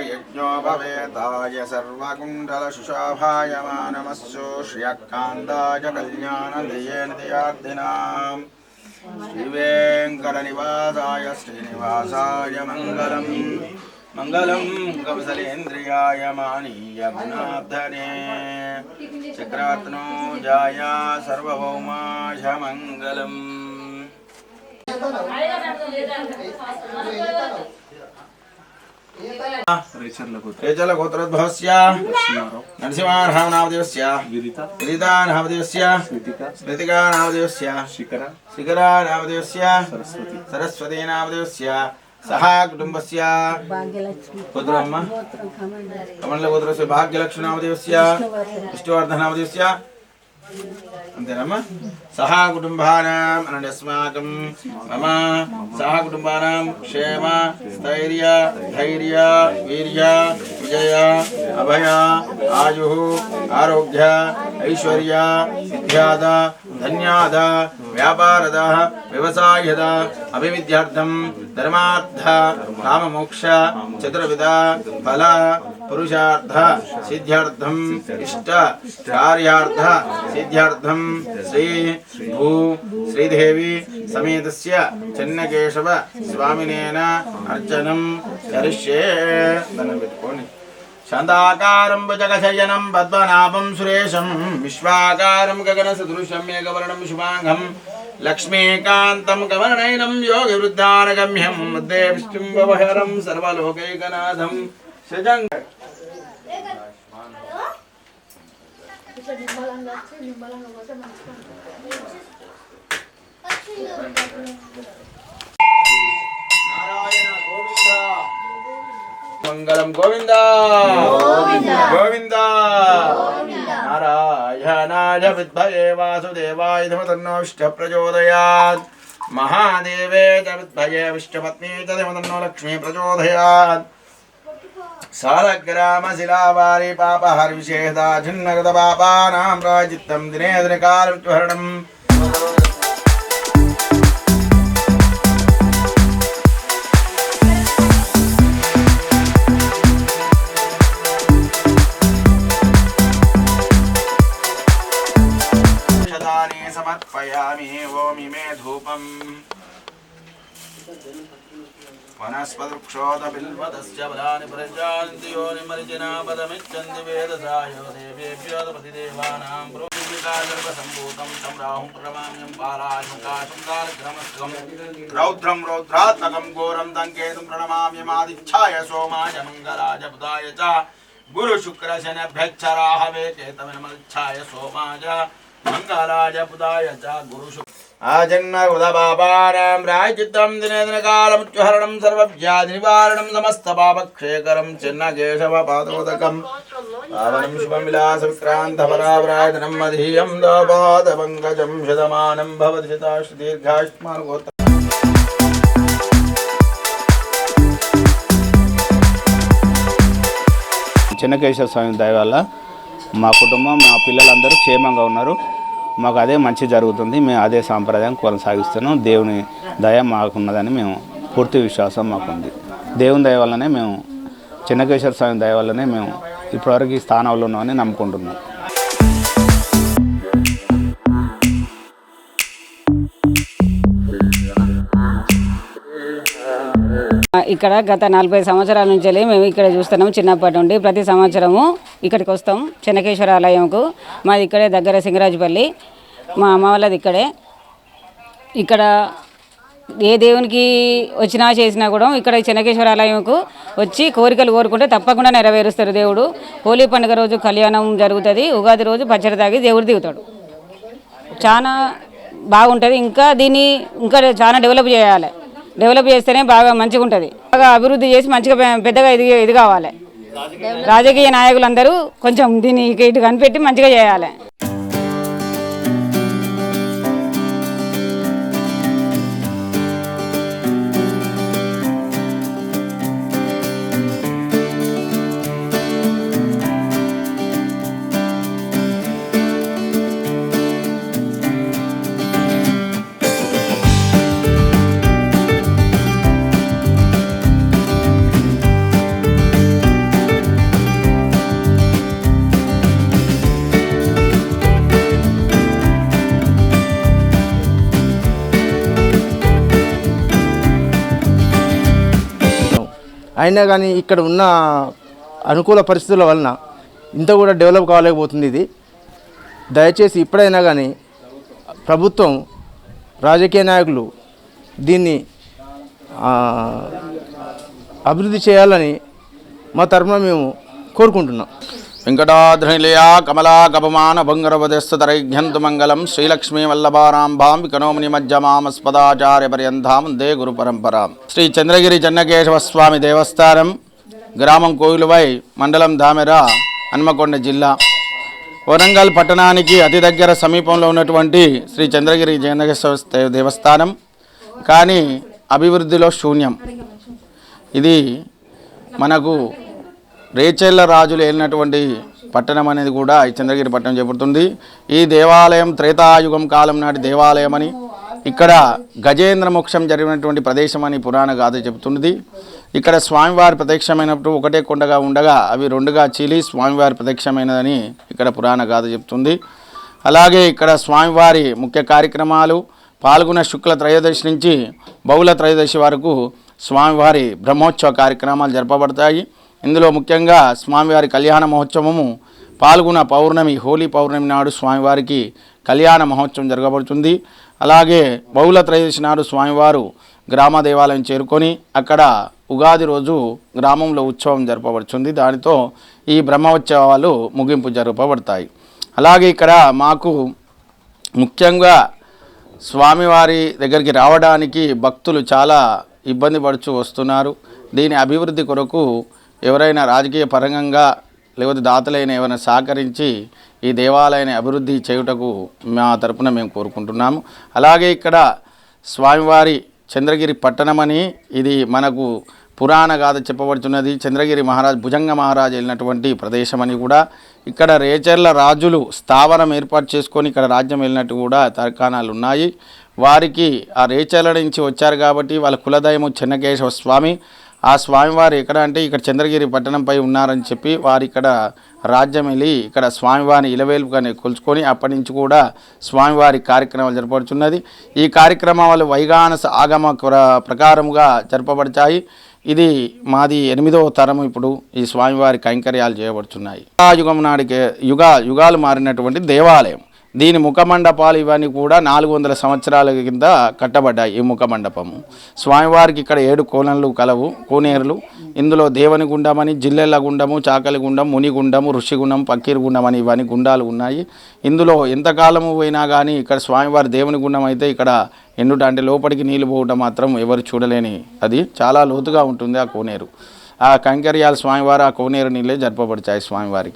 यज्ञो भवेताय सर्वकुण्डलशुशाभायमानमस्सु श्रियकान्ताय कल्याणनिधयेन दयार्थिनां श्रीवेङ्कटनिवासाय श्रीनिवासाय मङ्गलम् मङ्गलं कौसलेन्द्रियाय मानीय गुणार्धने चक्रात्नोजाय सर्वभौमाय मङ्गलम् रेचल गोत्रोद्भवस्य नरसिंहार्हाव नामदेवस्य गिरिता नामदेवस्य स्मृतिका नामदेवस्य शिखरा नामदेवस्य सरस्वती नामदेवस्य सह कुटुंबस्य गोत्रम् कमल गोत्रस्य भाग्यलक्ष्मी नामदेवस्य विष्णुवर्धन नामदेवस्य अंतेनम्मा सह कुटुंबानाम् अनन्यस्माकं मम सह कुटुंबानां क्षेम स्थैर्य धैर्य वीर्य विजय अभय आयुः आरोग्य ऐश्वर्य सिद्ध्याद धन्याद व्यापारद व्यवसायद अभिविद्यार्थं धर्मार्थ काममोक्ष चतुर्विध फल पुरुषार्थ सिद्ध्यर्थम इष्ट कार्यार्थ सिद्ध्यर्थम श्री भू श्रीदेवी समेतस्य चन्नकेशव स्वामिनेन अर्चनं करिष्ये शान्ताकारं भुजगशयनं पद्मनाभं सुरेशं विश्वाकारं गगनसदृशं मेघवर्णं शुभांगं लक्ष्मीकान्तं कमलनयनं योगिवृद्धानगम्यं मध्ये विष्णुं भवहरं सर्वलोकैकनाथं सजंग मंगलम गोविंद गोविंद नारायणाय विद्महे वासुदेवाय धीमहि तन्नो प्रचोदयात् महादेवे च विद्महे विष्णुपत्नी च धीमहि तन्नो लक्ष्मी प्रचोदयात् सालग्राम शिलावारी पापहर विशेषदा छिन्नगत पापानां प्रायश्चित्तं दिने दिने कालमृत्युहरणम् शतानि समर्पयामि ओम इमे धूपम् वनस्पतिक्षोत बिल्वतस्य बलानि प्रजान्ति योनिमर्जना पदमिच्छन्ति वेदसायो देवेभ्यो प्रतिदेवानां प्रोदिता सर्वसम्भूतं तं राहुं प्रणमाम्यं बालाशङ्काशं कालग्रमस्त्वं रौद्रं रौद्रात्मकं घोरं दङ्केतुं प्रणमाम्यमादिच्छाय सोमाय मङ्गलाय बुधाय च गुरुशुक्रशनभ्यक्षराहवे केतमनमच्छाय सोमाय मंगलाय बुधाय च गुरुशुक्र आजन्म उदपापानां प्रायश्चित्तं दिने दिने कालमृत्युहरणं सर्वव्याधिनिवारणं समस्तपापक्षयकरं चिन्नकेशवपादोदकं पावनं शुभविलासविक्रान्तपरापरायतनं मदीयं दोपादपङ्कजं शतमानं भवति शतायुर्दीर्घायुष्मान् చెన్నకేశ్వర స్వామి దయ వల్ల మా కుటుంబం మా పిల్లలందరూ క్షేమంగా ఉన్నారు. మాకు అదే మంచి జరుగుతుంది. మేము అదే సాంప్రదాయం కొనసాగిస్తున్నాం. దేవుని దయ మాకున్నదని మేము పూర్తి విశ్వాసం మాకుంది. దేవుని దయ వల్లనే మేము చెన్నకేశ్వర స్వామి దయ వల్లనే మేము ఇప్పటివరకు ఈ స్థానంలో ఉన్నామని నమ్ముకుంటున్నాం. ఇక్కడ గత 40 సంవత్సరాల నుంచి మేము ఇక్కడ చూస్తున్నాం. చిన్నప్పటి నుండి ప్రతి సంవత్సరము ఇక్కడికి వస్తాం చెన్నకేశ్వర ఆలయంకు. మాది ఇక్కడే దగ్గర సింగరాజుపల్లి. మా అమ్మ వాళ్ళది ఇక్కడే. ఇక్కడ ఏ దేవునికి వచ్చినా చేసినా కూడా ఇక్కడ చెన్నకేశ్వర ఆలయంకు వచ్చి కోరికలు కోరుకుంటే తప్పకుండా నెరవేరుస్తారు దేవుడు. హోలీ పండుగ రోజు కళ్యాణం జరుగుతుంది. ఉగాది రోజు పచ్చడి తాగి దేవుడు దిగుతాడు. చాలా బాగుంటుంది. ఇంకా దీన్ని ఇంకా చాలా డెవలప్ చేయాలి. డెవలప్ చేస్తేనే బాగా మంచిగా ఉంటుంది. బాగా అభివృద్ధి చేసి మంచిగా పెద్దగా ఇది కావాలి. రాజకీయ నాయకులందరూ కొంచెం దీన్ని ఇటు కనిపెట్టి మంచిగా చేయాలి. అయినా కానీ ఇక్కడ ఉన్న అనుకూల పరిస్థితుల వలన ఇంత కూడా డెవలప్ కాలేకపోతుంది. ఇది దయచేసి ఇప్పుడైనా కానీ ప్రభుత్వం, రాజకీయ నాయకులు దీన్ని అభివృద్ధి చేయాలని మా తరఫున మేము కోరుకుంటున్నాం. వెంకటాద్రినిలయా కమలా కపమాన భంగరవదస్తరైఘ్యంతు మంగళం శ్రీలక్ష్మీ వల్లభారాంభాం వికనోముని మధ్యమామస్పదాచార్య పర్యంతాం వందే గురు పరంపరాం. శ్రీ చంద్రగిరి చెన్నకేశవ స్వామి దేవస్థానం, గ్రామం కోయిలువై, మండలం దామెర, హన్మకొండ జిల్లా, వరంగల్ పట్టణానికి అతి దగ్గర సమీపంలో ఉన్నటువంటి శ్రీ చంద్రగిరి చెన్నకేశవ దేవస్థానం కానీ అభివృద్ధిలో శూన్యం. ఇది మనకు రేచెల్ల రాజులు ఏలినటువంటి పట్టణం అనేది కూడా ఈ చంద్రగిరి పట్టణం చెబుతుంది. ఈ దేవాలయం త్రేతాయుగం కాలం నాటి దేవాలయం అని, ఇక్కడ గజేంద్ర మోక్షం జరిగినటువంటి ప్రదేశం అని పురాణ గాథ చెబుతున్నది. ఇక్కడ స్వామివారి ప్రత్యక్షమైనప్పుడు ఒకటే కొండగా ఉండగా అవి రెండుగా చీలి స్వామివారి ప్రత్యక్షమైనదని ఇక్కడ పురాణ గాథ చెబుతుంది. అలాగే ఇక్కడ స్వామివారి ముఖ్య కార్యక్రమాలు పాల్గొన శుక్ల త్రయోదశి నుంచి బహుళ త్రయోదశి వరకు స్వామివారి బ్రహ్మోత్సవ కార్యక్రమాలు జరపబడతాయి. ఇందులో ముఖ్యంగా స్వామివారి కళ్యాణ మహోత్సవము పాల్గొన పౌర్ణమి, హోలీ పౌర్ణమి నాడు స్వామివారికి కళ్యాణ మహోత్సవం జరగబడుతుంది. అలాగే బహుళ త్రయోదశి నాడు స్వామివారు గ్రామ దేవాలయం చేరుకొని అక్కడ ఉగాది రోజు గ్రామంలో ఉత్సవం జరపబడుతుంది. దానితో ఈ బ్రహ్మోత్సవాలు ముగింపు జరపబడతాయి. అలాగే ఇక్కడ మాకు ముఖ్యంగా స్వామివారి దగ్గరికి రావడానికి భక్తులు చాలా ఇబ్బంది పడుతూ వస్తున్నారు. దీని అభివృద్ధి కొరకు ఎవరైనా రాజకీయ పరంగా లేకపోతే దాతలైన ఎవరైనా సహకరించి ఈ దేవాలయాన్ని అభివృద్ధి చేయుటకు మా తరపున మేము కోరుకుంటున్నాము. అలాగే ఇక్కడ స్వామివారి చంద్రగిరి పట్టణమని ఇది మనకు పురాణ గాథ చెప్పబడుతున్నది. చంద్రగిరి మహారాజ్ భుజంగ మహారాజు వెళ్ళినటువంటి ప్రదేశం అని కూడా, ఇక్కడ రేచర్ల రాజులు స్థావరం ఏర్పాటు చేసుకొని ఇక్కడ రాజ్యం వెళ్ళినట్టు కూడా తర్కాణాలు ఉన్నాయి. వారికి ఆ రేచర్ల నుంచి వచ్చారు కాబట్టి వాళ్ళ కులదైవం చెన్నకేశవ స్వామి. ఆ స్వామివారు ఎక్కడ అంటే ఇక్కడ చంద్రగిరి పట్టణంపై ఉన్నారని చెప్పి వారు ఇక్కడ రాజ్యం వెళ్ళి ఇక్కడ స్వామివారిని ఇలవేలుపుగానే కొలుచుకొని అప్పటి నుంచి కూడా స్వామివారి కార్యక్రమాలు జరపబడుతున్నది. ఈ కార్యక్రమాలు వైగానస ఆగమ ప్రకారముగా జరపబడతాయి. ఇది మాది 8వ తరం. ఇప్పుడు ఈ స్వామివారి కైంకర్యాలు చేయబడుతున్నాయి. ఆ యుగం నాటికే యుగాలు మారినటువంటి దేవాలయం. దీని ముఖమండపాలు ఇవన్నీ కూడా 400 సంవత్సరాల కింద కట్టబడ్డాయి. ఈ ముఖమండపము స్వామివారికి ఇక్కడ 7 కోణాలు కలవు, కోనేరులు. ఇందులో దేవుని గుండమని, జిల్లెళ్ళ గుండము, చాకలి గుండం, ముని గుండము, ఋషిగుండం, పక్కీరు గుండం అని ఇవన్నీ గుండాలు ఉన్నాయి. ఇందులో ఎంతకాలము పోయినా కానీ ఇక్కడ స్వామివారి దేవుని గుండం అయితే ఇక్కడ ఎండుట అంటే లోపలికి నీళ్ళు పోవటం మాత్రం ఎవరు చూడలేని, అది చాలా లోతుగా ఉంటుంది ఆ కోనేరు. ఆ కైంకర్యాలు స్వామివారు ఆ కోనేరు నీళ్ళే జరపబడతాయి స్వామివారికి.